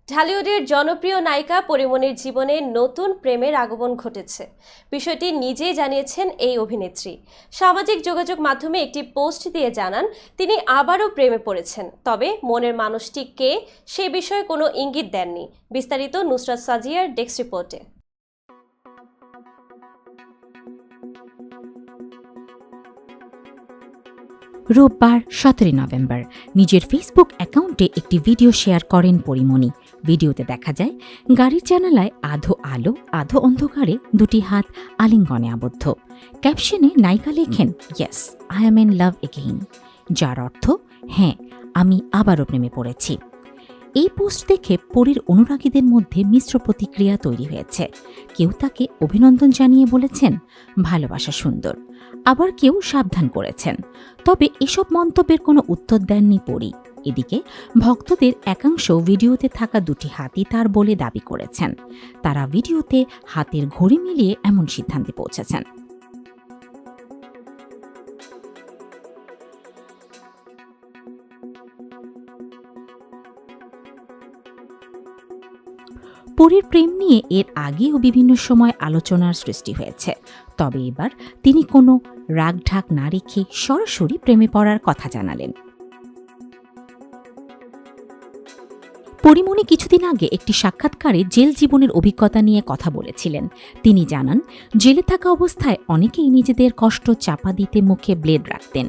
ঢালিউডের জনপ্রিয় নায়িকা পরীমনির জীবনে নতুন প্রেমের আগমন ঘটেছে। বিষয়টি নিজেই জানিয়েছেন এই অভিনেত্রী। সামাজিক যোগাযোগ মাধ্যমে একটি পোস্ট দিয়ে জানান তিনি আবারও প্রেমে পড়েছেন, তবে মনের মানুষটি কে সে বিষয়ে কোনো ইঙ্গিত দেননি। বিস্তারিত নুসরাত সাজিয়ার ডেস্ক রিপোর্টে। রোববার 17 নভেম্বর নিজের ফেসবুক অ্যাকাউন্টে একটি ভিডিও শেয়ার করেন পরীমনি। ভিডিওতে দেখা যায় গাড়ির জানালায় আধো আলো আধো অন্ধকারে দুটি হাত আলিঙ্গনে আবদ্ধ। ক্যাপশনে নায়িকা লেখেন, yes, I am in love again, যার অর্থ হ্যাঁ, আমি আবারও প্রেমে পড়েছি। এই পোস্ট দেখে পরীর অনুরাগীদের মধ্যে মিশ্র প্রতিক্রিয়া তৈরি হয়েছে। কেউ তাকে অভিনন্দন জানিয়ে বলেছেন, ভালোবাসা সুন্দর, আবার কেউ সাবধান করেছেন। তবে এসব মন্তব্যের কোনো উত্তর দেননি পরী। এদিকে ভক্তদের একাংশ ভিডিওতে থাকা দুটি হাতই তার বলে দাবি করেছেন। তারা ভিডিওতে হাতের ঘড়ি মিলিয়ে এমন সিদ্ধান্তে পৌঁছেছেন। পরীর প্রেম নিয়ে এর আগেও বিভিন্ন সময় আলোচনার সৃষ্টি হয়েছে, তবে এবার তিনি কোনো রাগঢাক না রেখে সরাসরি প্রেমে পড়ার কথা জানালেন। পরীমনি কিছুদিন আগে একটি সাক্ষাৎকারে জেল জীবনের অভিজ্ঞতা নিয়ে কথা বলেছিলেন। তিনি জানান, জেলে থাকা অবস্থায় অনেকেই নিজেদের কষ্ট চাপা দিতে মুখে ব্লেড রাখতেন।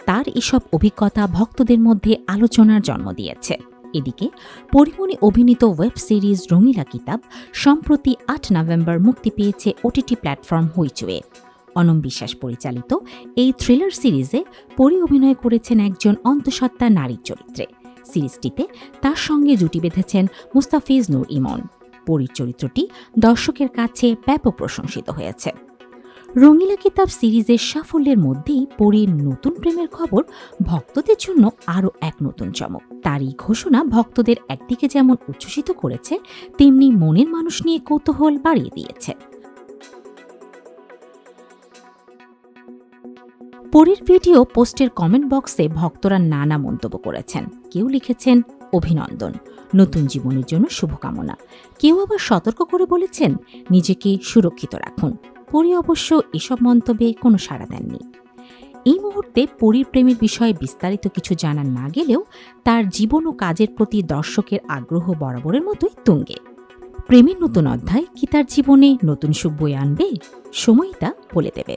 তার এসব অভিজ্ঞতা ভক্তদের মধ্যে আলোচনার জন্ম দিয়েছে। এদিকে পরীমনি অভিনীত ওয়েব সিরিজ রঙিলা কিতাব সম্প্রতি 8 নভেম্বর মুক্তি পেয়েছে ওটিটি প্ল্যাটফর্ম হইচয়ে। অনম বিশ্বাস পরিচালিত এই থ্রিলার সিরিজে পরী অভিনয় করেছেন একজন অন্তঃসত্ত্বা নারীর চরিত্রে। সিরিজটিতে তার সঙ্গে জুটি বেঁধেছেন মুস্তাফিজ নূর ইমন। পরীর চরিত্রটি দর্শকের কাছে ব্যাপক প্রশংসিত হয়েছে। রঙিলা কিতাব সিরিজের সাফল্যের মধ্যেই পরীর নতুন প্রেমের খবর ভক্তদের জন্য আরও এক নতুন চমক। তারই ঘোষণা ভক্তদের একদিকে যেমন উচ্ছ্বসিত করেছে, তেমনি মনের মানুষ নিয়ে কৌতূহল বাড়িয়ে দিয়েছে। পরীর ভিডিও পোস্টের কমেন্ট বক্সে ভক্তরা নানা মন্তব্য করেছেন। কেউ লিখেছেন, অভিনন্দন, নতুন জীবনের জন্য শুভকামনা। কেউ আবার সতর্ক করে বলেছেন, নিজেকে সুরক্ষিত রাখুন। পরী অবশ্য এসব মন্তব্যে কোনো সাড়া দেননি। এই মুহূর্তে পরীর প্রেমের বিষয়ে বিস্তারিত কিছু জানা না গেলেও তার জীবন ও কাজের প্রতি দর্শকের আগ্রহ বরাবরের মতোই তুঙ্গে। প্রেমের নতুন অধ্যায় কি তার জীবনে নতুন সুখ বয়ে আনবে? সময়ই তা বলে দেবে।